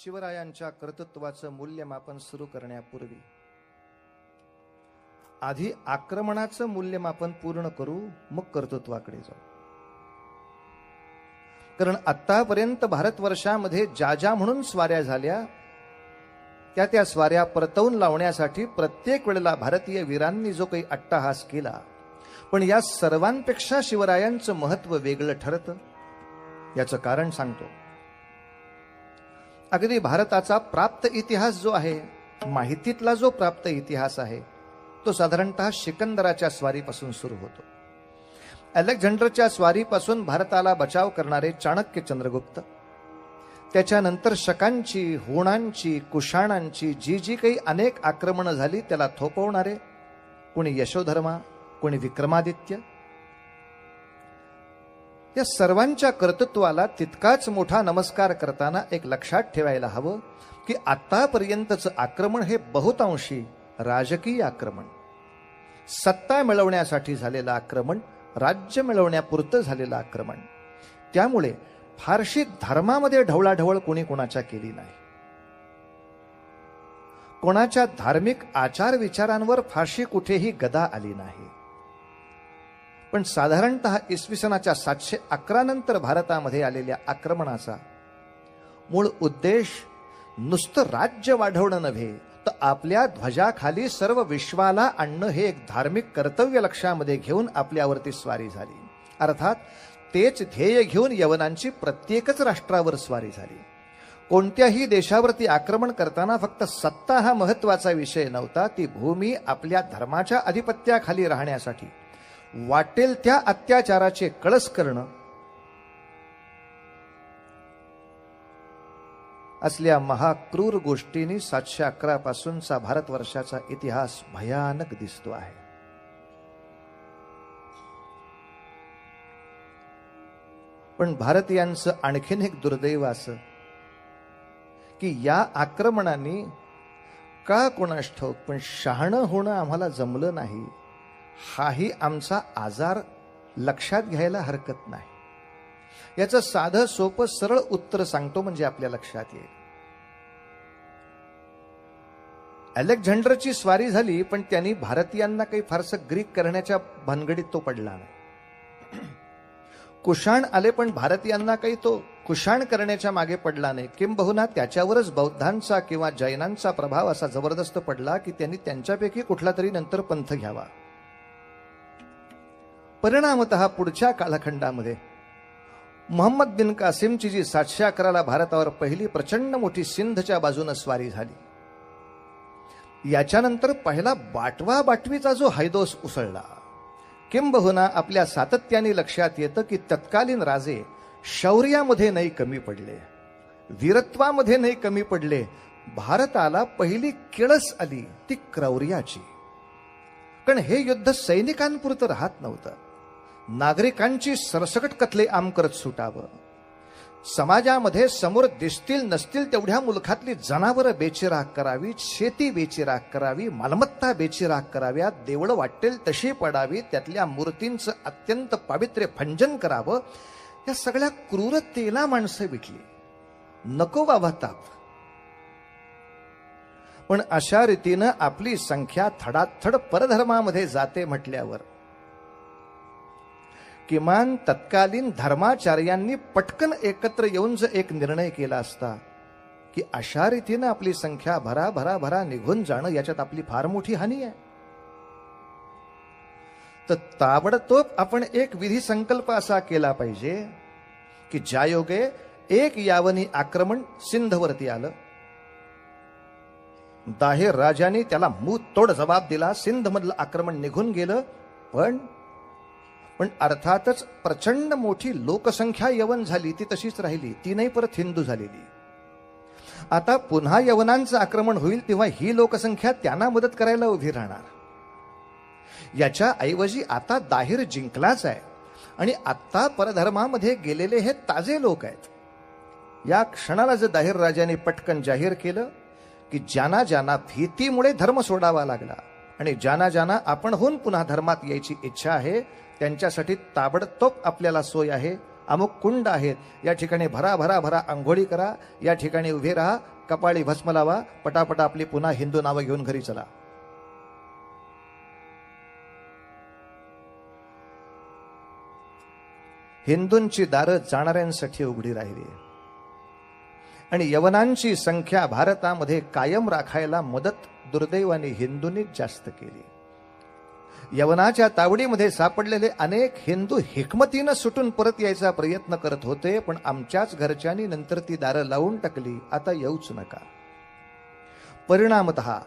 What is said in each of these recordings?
शिवरायांच्या कर्तृत्वाचं मूल्यमापन सुरू करण्यापूर्वी आधी आक्रमणाचं मूल्यमापन पूर्ण करू, मग कर्तृत्वाकडे जाऊ. कारण आतापर्यंत भारतवर्षामध्ये ज्या ज्या म्हणून स्वाऱ्या झाल्या त्या स्वाऱ्या परतवून लावण्यासाठी प्रत्येक वेळेला भारतीय वीरांनी जो काही अट्टहास केला, पण या सर्वांपेक्षा शिवरायांचं महत्व वेगळं ठरतं. याचं कारण सांगतो. अगदी भारताचा प्राप्त इतिहास जो आहे, माहितीतला जो प्राप्त इतिहास आहे, तो साधारणतः सिकंदराच्या स्वारीपासून सुरू होतो. अलेक्झांडरच्या स्वारीपासून भारताला बचाव करणारे चाणक्य चंद्रगुप्त, त्याच्यानंतर शकांची, हुणांची, कुशाणांची जी जी काही अनेक आक्रमणं झाली त्याला थोपवणारे कोणी यशोधर्मा, कोणी विक्रमादित्य, या सर्वांच्या कर्तृत्वाला तितकाच मोठा नमस्कार करताना एक लक्षात ठेवायला हवं की आतापर्यंतचं आक्रमण हे बहुतांशी राजकीय आक्रमण, सत्ता मिळवण्यासाठी झालेलं आक्रमण, राज्य मिळवण्यापुरतं झालेलं आक्रमण. त्यामुळे फारशी धर्मामध्ये ढवळाढवळ कोणी कोणाच्या केली नाही. कोणाच्या धार्मिक आचार विचारांवर फारशी कुठेही गदा आली नाही. पण साधारणतः इसवी सनाच्या 711 नंतर भारतामध्ये आलेल्या आक्रमणाचा मूळ उद्देश नुसतं राज्य वाढवणं नव्हे, तर आपल्या ध्वजाखाली सर्व विश्वाला आणणं हे एक धार्मिक कर्तव्य लक्षामध्ये घेऊन आपल्यावरती स्वारी झाली. अर्थात तेच ध्येय घेऊन यवनांची प्रत्येकच राष्ट्रावर स्वारी झाली. कोणत्याही देशावरती आक्रमण करताना फक्त सत्ता हा महत्वाचा विषय नव्हता. ती भूमी आपल्या धर्माच्या अधिपत्याखाली राहण्यासाठी वाटेल त्या अत्याचाराचे कळस करणं असल्या महाक्रूर गोष्टींनी 711 पासूनचा भारतवर्षाचा इतिहास भयानक दिसतो आहे. पण भारतीयांचं आणखीन एक दुर्दैव असं की या आक्रमणांनी का कोणास ठाऊक पण शहाणं होणं आम्हाला जमलं नाही, हाही आमचा आजार लक्षात घ्यायला हरकत नाही. याचं साधं सोपं सरळ उत्तर सांगतो म्हणजे आपल्या लक्षात येईल. अलेक्झांडरची स्वारी झाली, पण त्यांनी भारतीयांना काही फारसं ग्रीक करण्याच्या भानगडीत तो पडला नाही. कुशाण आले, पण भारतीयांना काही तो कुशाण करण्याच्या मागे पडला नाही. किंबहुना त्याच्यावरच बौद्धांचा किंवा जैनांचा प्रभाव असा जबरदस्त पडला की त्यांनी त्यांच्यापैकी कुठला तरी नंतर पंथ घ्यावा. परिणामतः पुढच्या कालखंडामध्ये मोहम्मद बिन कासिमची जी 711 भारतावर पहिली प्रचंड मोठी सिंधच्या बाजूने स्वारी झाली, याच्यानंतर पहिला बाटवा बाटवीचा जो हैदोस उसळला. किंबहुना आपल्या सातत्याने लक्षात येतं की तत्कालीन राजे शौर्यामध्ये नाही कमी पडले, वीरत्वामध्ये नाही कमी पडले. भारताला पहिली किळस आली ती क्रौर्याची. कारण हे युद्ध सैनिकांपुरतं राहत नव्हतं. नागरिकांची सरसकट कत्ले आम करत सुटावं. समाजामध्ये समोर दिसतील नसतील तेवढ्या मुलखातली जनावरं बेचिराग करावी, शेती बेचिराग करावी, मालमत्ता बेचिराग कराव्यात, देवळं वाटेल तशी पडावी, त्यातल्या मूर्तींचं अत्यंत पावित्र्य भंजन करावं. या सगळ्या क्रूरतेला माणसं विटली. नको बाबा ताप. पण अशा रीतीनं आपली संख्या थडाथड परधर्मामध्ये जाते म्हटल्यावर किमान तत्कालीन धर्माचार्यांनी पटकन एकत्र येऊन जर एक निर्णय केला असता की अशा रीतीनं आपली संख्या भरा भरा भरा निघून जाणं, याच्यात आपली फार मोठी हानी आहे, तर ताबडतोब आपण एक विधी संकल्प असा केला पाहिजे की ज्या योगे एक यावनी आक्रमण सिंधवरती आलं, दाहिर राजांनी त्याला मूत तोड जबाब दिला, सिंध मधलं आक्रमण निघून गेलं. पण अर्थातच प्रचंड मोठी लोकसंख्या यवन झाली, ती तशीच राहिली, ती नाही परत हिंदू झालेली. आता पुन्हा यवनांचं आक्रमण होईल तेव्हा ही लोकसंख्या त्यांना मदत करायला उभी राहणार. याच्या ऐवजी आता दाहिर जिंकलाच आहे आणि आता परधर्मामध्ये गेलेले हे ताजे लोक आहेत. या क्षणाला जर दाहिर राजाने पटकन जाहीर केलं की ज्यांना ज्यांना भीतीमुळे धर्म सोडावा लागला आणि ज्यांना ज्यांना आपणहून पुन्हा धर्मात यायची इच्छा आहे त्यांच्यासाठी ताबडतोब आपल्याला सोय आहे, अमुक कुंड आहेत, या ठिकाणी भरा भरा भरा आंघोळी करा, या ठिकाणी उभे राहा, कपाळी भस्म लावा, पटापटा आपली पुन्हा हिंदू नावं घेऊन घरी चला. हिंदूंची दारं जाणाऱ्यांसाठी उघडी राहिली आणि यवनांची संख्या भारतामध्ये कायम राखायला मदत दुर्दैवाने हिंदूंनीच जास्त केली. यवनाच्या तावडीमध्ये सापडलेले अनेक हिंदू हिकमतीनं सुटून परत यायचा प्रयत्न करत होते, पण आमच्याच घरच्यांनी नंतर ती दारं लावून टाकली. आता येऊच नका. परिणामतः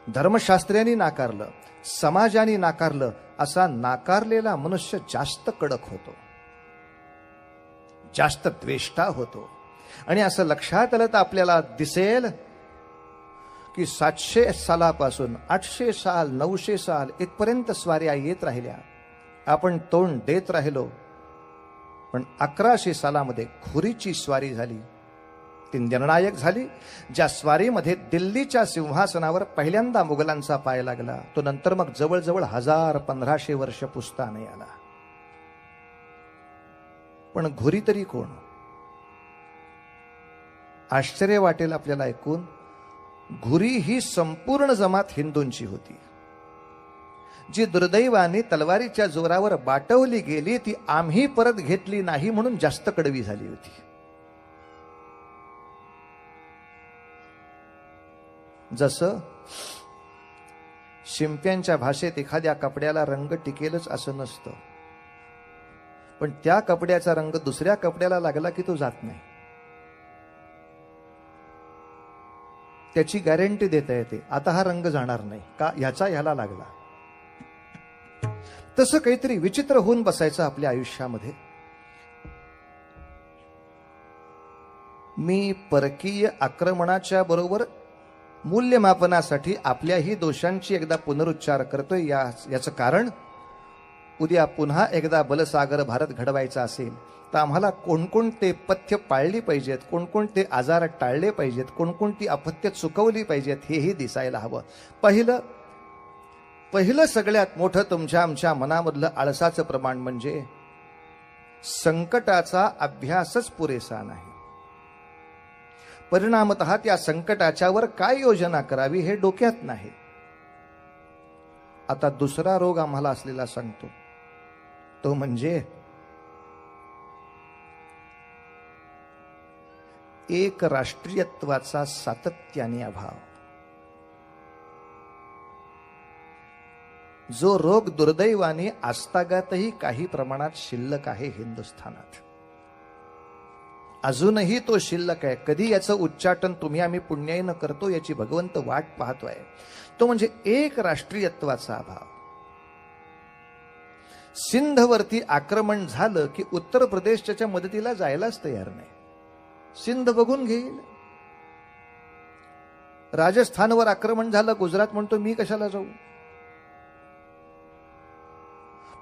धर्मशास्त्र्यांनी नाकारलं, समाजाने नाकारलं, असा नाकारलेला मनुष्य जास्त कडक होतो, जास्त द्वेष्टा होतो. आणि असं लक्षात आलं तर आपल्याला दिसेल की 700 सालापासून 800 साल 900 साल इथपर्यंत स्वाऱ्या येत राहिल्या, आपण तोंड देत राहिलो. पण 1100 सालामध्ये खुरीची स्वारी झाली, ती निर्णायक झाली. ज्या स्वारीमध्ये दिल्लीच्या सिंहासनावर पहिल्यांदा मुघलांचा पाय लागला, तो नंतर मग जवळजवळ 1000-1500 वर्ष पुसता नाही आला. पण घोरी तरी कोण? आश्चर्य वाटेल आपल्याला ऐकून, घुरी ही संपूर्ण जमात हिंदूंची होती, जी दुर्दैवाने तलवारीच्या जोरावर बाटवली गेली. ती आम्ही परत घेतली नाही म्हणून जास्त कडवी झाली होती. जसं शिंप्यांच्या भाषेत एखाद्या कपड्याला रंग टिकेलच असं नसतं, पण त्या कपड्याचा रंग दुसऱ्या कपड्याला लागला की तो जात नाही. त्याची गॅरंटी देता येते, आता हा रंग जाणार नाही का, ह्याचा ह्याला लागला. तसं काहीतरी विचित्र होऊन बसायचं आपल्या आयुष्यामध्ये. मी परकीय आक्रमणाच्या बरोबर मूल्यमापनासाठी आपल्याही दोषांची एकदा पुनरुच्चार करतोय. याचं कारण, उद्या पुन्हा एकदा बलसागर भारत घडवायचा असेल तर आम्हाला कोणकोणते पथ्य पाळली पाहिजेत, कोणकोणते आजार टाळले पाहिजेत, कोणकोणती अपथ्य चुकवली पाहिजेत, हेही दिसायला हवं. पहिलं सगळ्यात मोठं तुमच्या आमच्या मनामधलं आळसाचं प्रमाण म्हणजे संकटाचा अभ्यासच पुरेसा नाही. परिणामतः त्या संकटाच्यावर काय योजना करावी हे डोक्यात नाही. आता दुसरा रोग आम्हाला असलेला सांगतो, तो म्हणजे एक राष्ट्रीयत्वाचा सातत्याने अभाव. जो रोग दुर्दैवाने आजतागातही काही प्रमाणात शिल्लक आहे हिंदुस्थानात. अजूनही तो शिल्लक आहे. कधी याचं उच्चाटन तुम्ही आम्ही पुण्याईनं करतो याची भगवंत वाट पाहतोय. तो म्हणजे एक राष्ट्रीयत्वाचा अभाव. सिंधवरती आक्रमण झालं की उत्तर प्रदेश त्याच्या मदतीला जायलाच तयार नाही. सिंध बघून घेईल. राजस्थानवर आक्रमण झालं, गुजरात म्हणतो मी कशाला जाऊ.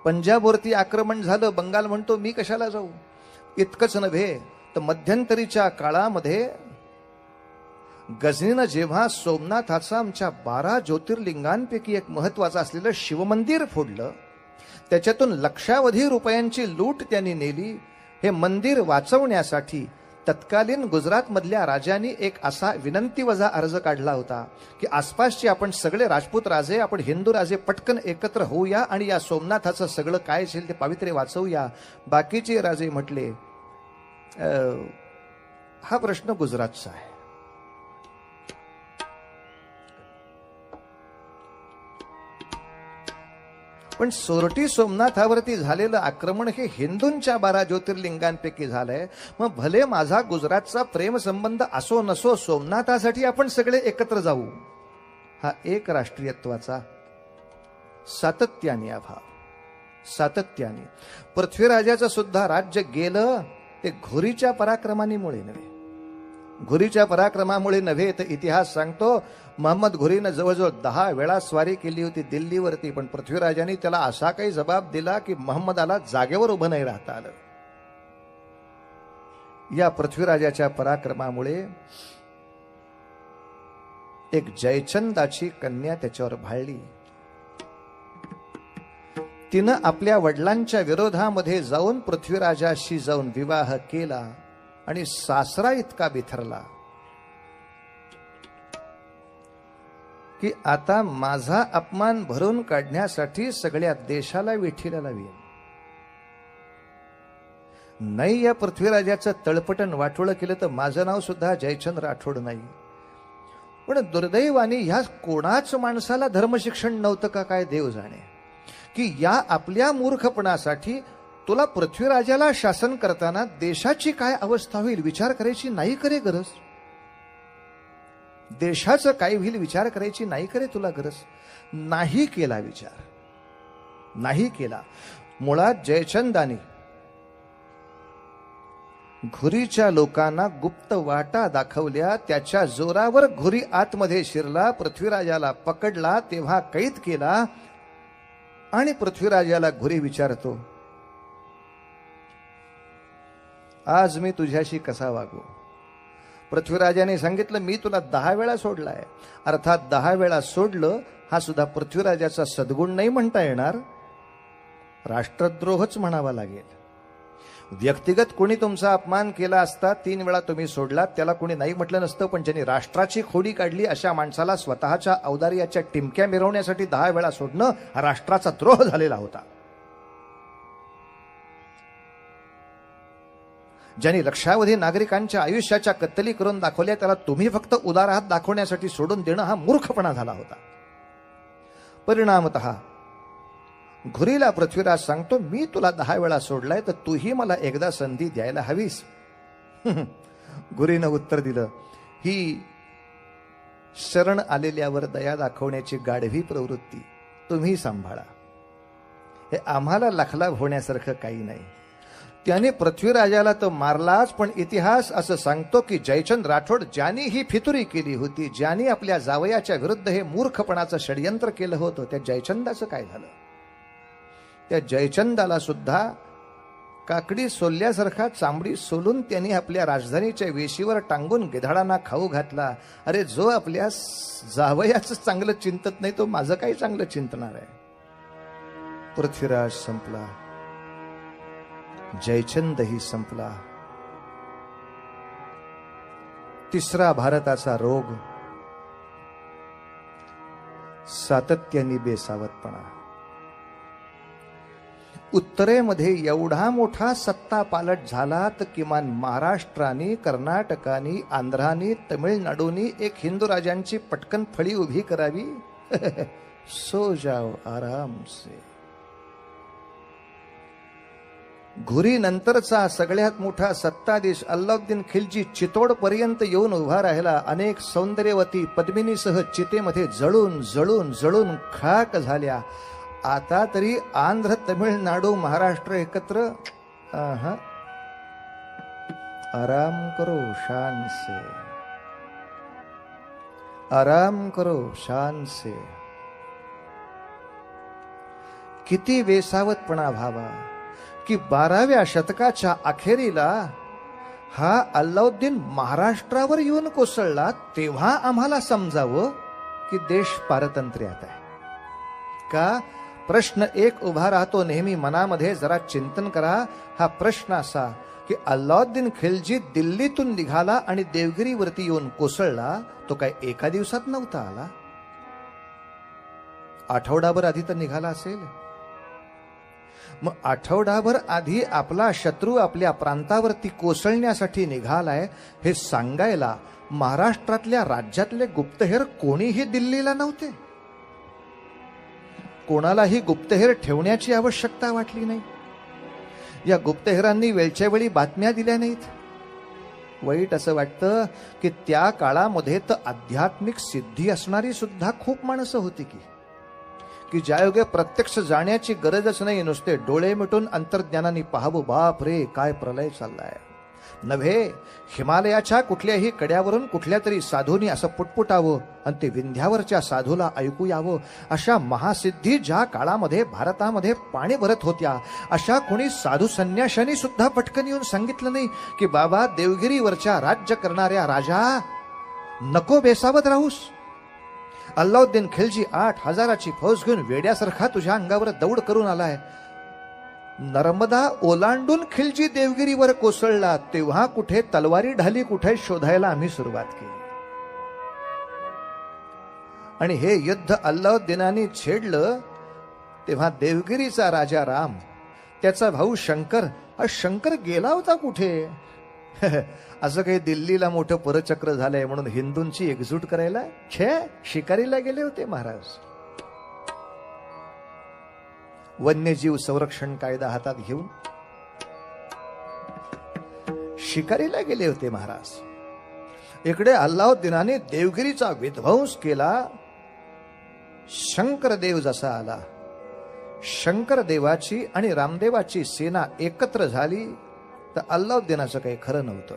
पंजाबवरती आक्रमण झालं, बंगाल म्हणतो मी कशाला जाऊ. इतकंच नव्हे तर मध्यंतरीच्या काळामध्ये गझनीनं जेव्हा सोमनाथाचा आमच्या 12 ज्योतिर्लिंगांपैकी एक महत्वाचं असलेलं शिवमंदिर फोडलं, त्याच्यातून लक्षावधी रुपयांची लूट त्यांनी नेली. हे मंदिर वाचवण्यासाठी तत्कालीन गुजरात मधल्या राजांनी एक असा विनंती वजा अर्ज काढला होता की आसपासचे आपण सगळे राजपूत राजे, आपण हिंदू राजे पटकन एकत्र होऊया आणि या सोमनाथाचं सगळं काय असेल ते पावित्र्य वाचवूया. बाकीचे राजे म्हटले हा प्रश्न गुजरातचा आहे. पण सोरटी सोमनाथावरती झालेलं आक्रमण हे हिंदूंच्या 12 ज्योतिर्लिंगांपैकी झालंय. मग भले माझा गुजरातचा प्रेम संबंध असो नसो, सोमनाथासाठी आपण सगळे एकत्र जाऊ. हा एक राष्ट्रीयत्वाचा सातत्याने अभाव. सातत्याने पृथ्वीराजाचं सुद्धा राज्य गेलं ते घोरीच्या पराक्रमामुळे नव्हे. घोरीच्या पराक्रमामुळे नव्हे तर इतिहास सांगतो मोहम्मद घोरीनं जवळजवळ 10 वेळा स्वारी केली होती दिल्लीवरती, पण पृथ्वीराजांनी त्याला असा काही जबाब दिला की मोहम्मदाला जागेवर उभं नाही राहता आलं. या पृथ्वीराजाच्या पराक्रमामुळे एक जयचंदाची कन्या त्याच्यावर भाळली. तिनं आपल्या वडिलांच्या विरोधामध्ये जाऊन पृथ्वीराजाशी जाऊन विवाह केला आणि सासरा इतका बिथरला की आता माझा अपमान भरून काढण्यासाठी सगळ्या देशाला वेठीला लावीन. नाही या पृथ्वीराजाचं तळपटण वाटोळं केलं तर माझं नाव सुद्धा जयचंद राठोड नाही. पण दुर्दैवाने ह्या कोणाच माणसाला धर्मशिक्षण नव्हतं का काय देव जाणे, की या आपल्या मूर्खपणासाठी तुला पृथ्वीराजाला शासन करताना देशाची काय अवस्था होईल विचार करायची नाही करे गरज. देशाचं काय होईल विचार करायची नाही करे तुला गरज. नाही केला विचार, नाही केला. मुळात जयचंदाने घुरीच्या लोकांना गुप्त वाटा दाखवल्या. त्याच्या जोरावर घुरी आतमध्ये शिरला, पृथ्वीराजाला पकडला, तेव्हा कैद केला. आणि पृथ्वीराजाला घुरी विचारतो, आज मी तुझ्याशी कसा वागू. पृथ्वीराजाने सांगितलं, मी तुला 10 वेळा सोडलाय. अर्थात 10 वेळा सोडलं हा सुद्धा पृथ्वीराजाचा सद्गुण नाही म्हणता येणार, राष्ट्रद्रोहच म्हणावा लागेल. व्यक्तिगत कोणी तुमचा अपमान केला असता 3 वेळा तुम्ही सोडलात, त्याला कोणी नाही म्हटलं नसतं. पण ज्यांनी राष्ट्राची खोडी काढली अशा माणसाला स्वतःच्या औदार्याच्या टिमक्या मिरवण्यासाठी 10 वेळा सोडणं हा राष्ट्राचा द्रोह झालेला होता. ज्यांनी लक्षावधी नागरिकांच्या आयुष्याच्या कत्तली करून दाखवल्या त्याला तुम्ही फक्त उदार हात दाखवण्यासाठी सोडून देणं हा मूर्खपणा झाला होता. परिणामतः घुरीला पृथ्वीराज सांगतो, मी तुला 10 वेळा सोडलाय तर तूही मला एकदा संधी द्यायला हवीस. घुरीनं उत्तर दिलं, ही शरण आलेल्यावर दया दाखवण्याची गाढवी प्रवृत्ती तुम्ही सांभाळा, हे आम्हाला लखलाभ होण्यासारखं काही नाही. त्याने पृथ्वीराजाला तर मारलाच, पण इतिहास असं सांगतो की जयचंद राठोड ज्यांनी ही फितुरी केली होती, ज्यांनी आपल्या जावयाच्या विरुद्ध हे मूर्खपणाचं षडयंत्र केलं होतं, त्या जयचंदाचं काय झालं. त्या जयचंदाला सुद्धा काकडी सोलल्यासारखा चांबडी सोलून त्यांनी आपल्या राजधानीच्या वेशीवर टांगून गिधाडांना खाऊ घातला. अरे जो आपल्या जावयाचं चांगलं चिंतत नाही तो माझं काही चांगलं चिंतणार आहे. पृथ्वीराज संपला, जयचंदही संपला. तिसरा भारताचा रोग, सातत्याने बेसावतपणा. उत्तरेमध्ये एवढा मोठा सत्ता पालट झाला तर किमान महाराष्ट्राने, कर्नाटकाने, आंध्राने, तमिळनाडूनी एक हिंदू राजांची पटकन फळी उभी करावी. सो जाओ आराम से. घुरी नंतरचा सगळ्यात मोठा सत्ताधीश अल्लाउद्दीन खिलजी चितोड पर्यंत येऊन उभा राहिला. अनेक सौंदर्यवती पद्मिनीसह चितेमध्ये जळून जळून जळून खाक झाल्या. आता तरी आंध्र, तमिळनाडू, महाराष्ट्र एकत्र आराम करो शान से, आराम करो शान से. किती वेसावतपणा व्हावा की 12व्या शतकाच्या अखेरीला हा अल्लाउद्दीन महाराष्ट्रावर येऊन कोसळला, तेव्हा आम्हाला समजावं की देश पारतंत्र्यात आहे का. प्रश्न एक उभा राहतो नेहमी मनामध्ये, जरा चिंतन करा. हा प्रश्न असा की अल्लाउद्दीन खिलजी दिल्लीतून निघाला आणि देवगिरीवरती येऊन कोसळला, तो काय एका दिवसात नव्हता आला. आठवडाभर आधी तर निघाला असेल. मग आठवडाभर आधी आपला शत्रू आपल्या प्रांतावरती कोसळण्यासाठी निघालाय हे सांगायला महाराष्ट्रातल्या राज्यातले गुप्तहेर कोणीही दिल्लीला नव्हते. कोणालाही गुप्तहेर ठेवण्याची आवश्यकता वाटली नाही. या गुप्तहेरांनी वेळच्या वेळी बातम्या दिल्या नाहीत. वाईट असं वाटतं की त्या काळामध्ये तर आध्यात्मिक सिद्धी असणारी सुद्धा खूप माणसं होती की ज्यायोगे प्रत्यक्ष जाण्याची गरजच नाही, नुसते डोळे मिटून अंतर्ज्ञानाने पाहावं, बाप रे काय प्रलय चाललाय. नव्हे, हिमालयाच्या कुठल्याही कड्यावरून कुठल्या तरी साधूनी असं पुटपुटावं आणि ते विंध्यावरच्या साधूला ऐकू यावं. अशा महासिद्धी ज्या काळामध्ये भारतामध्ये पाणी भरत होत्या, अशा कोणी साधू संन्याशांनी सुद्धा पटकन येऊन सांगितलं नाही की बाबा देवगिरीवरच्या राज्य करणाऱ्या राजा नको बेसावत राहूस. अल्लाउद्दीन खिलजी 8,000ची फौज घेऊन वेड्यासारखा तुझ्या अंगावर दौड करून आलाय. नर्मदा ओलांडून खिलजी देवगिरीवर कोसळला, तेव्हा कुठे तलवारी ढाली कुठे शोधायला आम्ही सुरुवात केली. आणि हे युद्ध अल्लाउद्दीनाने छेडलं तेव्हा देवगिरीचा राजा राम, त्याचा भाऊ शंकर, हा शंकर गेला होता कुठे? असं काही दिल्लीला मोठं परचक्र झालंय म्हणून हिंदूंची एकजूट करायला शिकारीला गेले होते महाराज. वन्यजीव संरक्षण कायदा हातात घेऊन शिकारीला गेले होते महाराज. इकडे अल्लाउद्दीनाने देवगिरीचा विध्वंस केला. शंकरदेव जसा आला, शंकरदेवाची आणि रामदेवाची सेना एकत्र झाली तर अल्लाउद्दीनाचं काही खरं नव्हतं.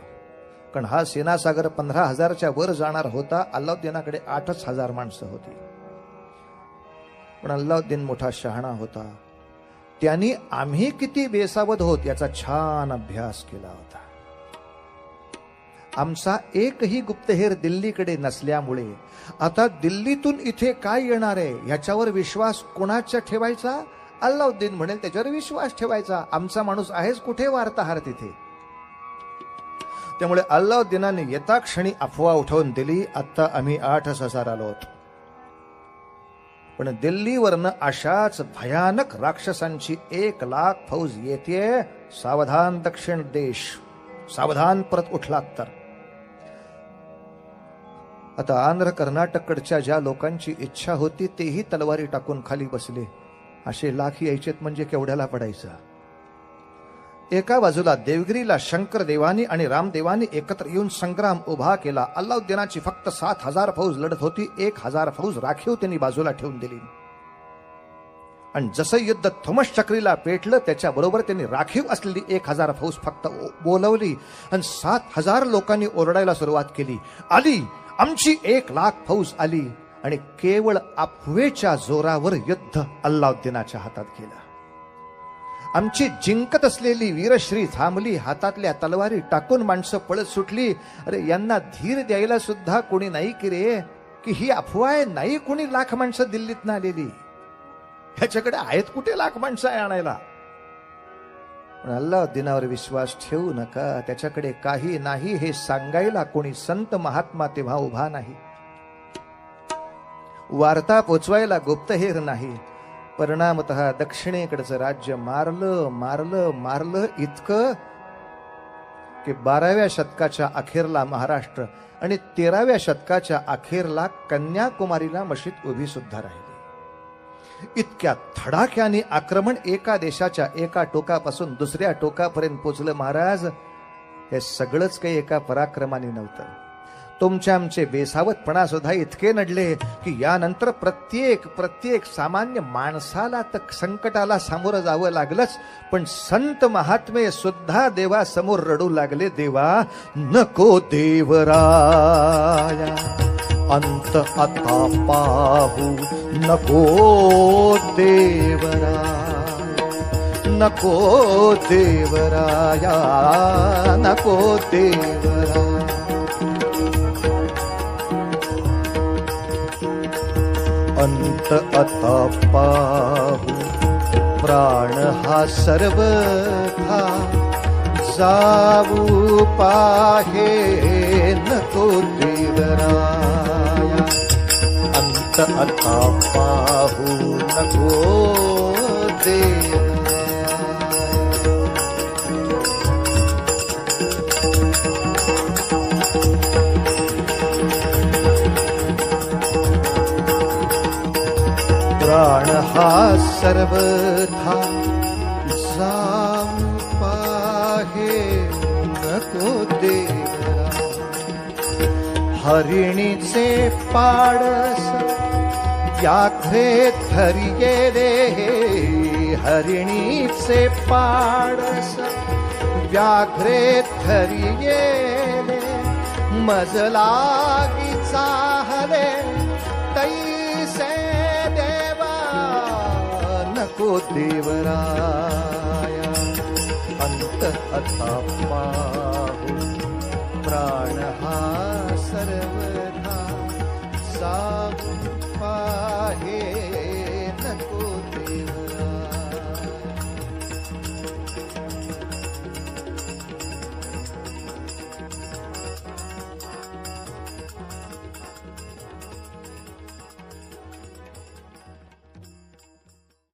कारण हा सेनासागर 15,000च्या वर जाणार होता. अल्लाउद्दीनाकडे 8,000 माणसं होती. पण अल्लाउद्दीन मोठा शहाणा होता. त्यांनी आम्ही किती बेसावध होत याचा छान अभ्यास केला होता. आमचा एकही गुप्तहेर दिल्लीकडे नसल्यामुळे आता दिल्लीतून इथे काय येणार आहे ह्याच्यावर विश्वास कोणाचा ठेवायचा? अल्लाउद्दीन म्हणेल त्याच्यावर विश्वास ठेवायचा. आमचा माणूस आहेच कुठे वार्ताहर तिथे. त्यामुळे अल्लाउद्दीनाने येता क्षणी अफवा उठवून दिली, आता आम्ही 8,000 आलो आहोत. पण दिल्लीवरनं अशाच भयानक राक्षसांची 1,00,000 फौज येते. सावधान दक्षिण देश, सावधान परत उठलात तर. आता आंध्र कर्नाटककडच्या ज्या लोकांची इच्छा होती तेही तलवारी टाकून खाली बसले. असे लाख यायचेत म्हणजे केवढ्याला पडायचं. एका बाजूला देवगिरीला शंकरदेवानी आणि रामदेवानी एकत्र येऊन संग्राम उभा केला. अल्लाउद्दीनाची फक्त 7,000 फौज लढत होती. 1,000 फौज राखीव त्यांनी बाजूला ठेवून दिली. आणि जसं युद्ध थोमस चक्रीला पेटलं त्याच्याबरोबर त्यांनी राखीव असलेली 1,000 फौज फक्त बोलवली आणि 7,000 लोकांनी ओरडायला सुरुवात केली, आली आमची 1,00,000 फौज आली. आणि केवळ अफवेच्या जोरावर युद्ध अल्लाउद्दीनाच्या हातात गेलं. आमची जिंकत असलेली वीरश्री थांबली. हातातल्या तलवारी टाकून माणसं पळत सुटली. अरे यांना धीर द्यायला सुद्धा कोणी नाही की रे, की ही अफवा आहे. नाही कोणी लाख माणसं दिल्लीतनं आलेली. ह्याच्याकडे आहेत कुठे लाख माणसं आणायला? पण अल्लाउद्दीनावर विश्वास ठेवू नका. त्याच्याकडे काही नाही हे सांगायला कोणी संत महात्मा तेव्हा उभा नाही. वार्ता पोचवायला गुप्तहेर नाही. परिणामतः दक्षिणेकडचं राज्य मारलं इतकं की 12व्या शतकाच्या अखेरला महाराष्ट्र आणि 13व्या शतकाच्या अखेरला कन्याकुमारीला मशीद उभी सुद्धा राहिली. इतक्या धडाक्याने आक्रमण एका देशाच्या एका टोकापासून दुसऱ्या टोकापर्यंत पोचलं महाराज. हे सगळंच काही एका पराक्रमाने नव्हतं. तुमच्या आमचे बेसावतपणा सुद्धा इतके नडले की यानंतर प्रत्येक सामान्य माणसाला तर संकटाला सामोरं जावं लागलंच. पण संत महात्मे सुद्धा देवासमोर रडू लागले, देवा नको देवराया अंत आता पाहू, नको देवराया, नको देवराया, नको देवराया. अंत आता पाहू, प्राण हा सर्वथा जाऊ पाहे, नको देवराया. अंत आता पाहू, नको देवराया. प्राण हा सर्वथा जाऊ पाहे, नको देवराया. हरिणीचे पाडस व्याघ्रे धरिये रे, हरिणीचे पाडस व्याघ्रे धरिये रे. मज लागी चाहले तैसे नको देवराया. अंत आता पाहू, प्राण हा सर्वथा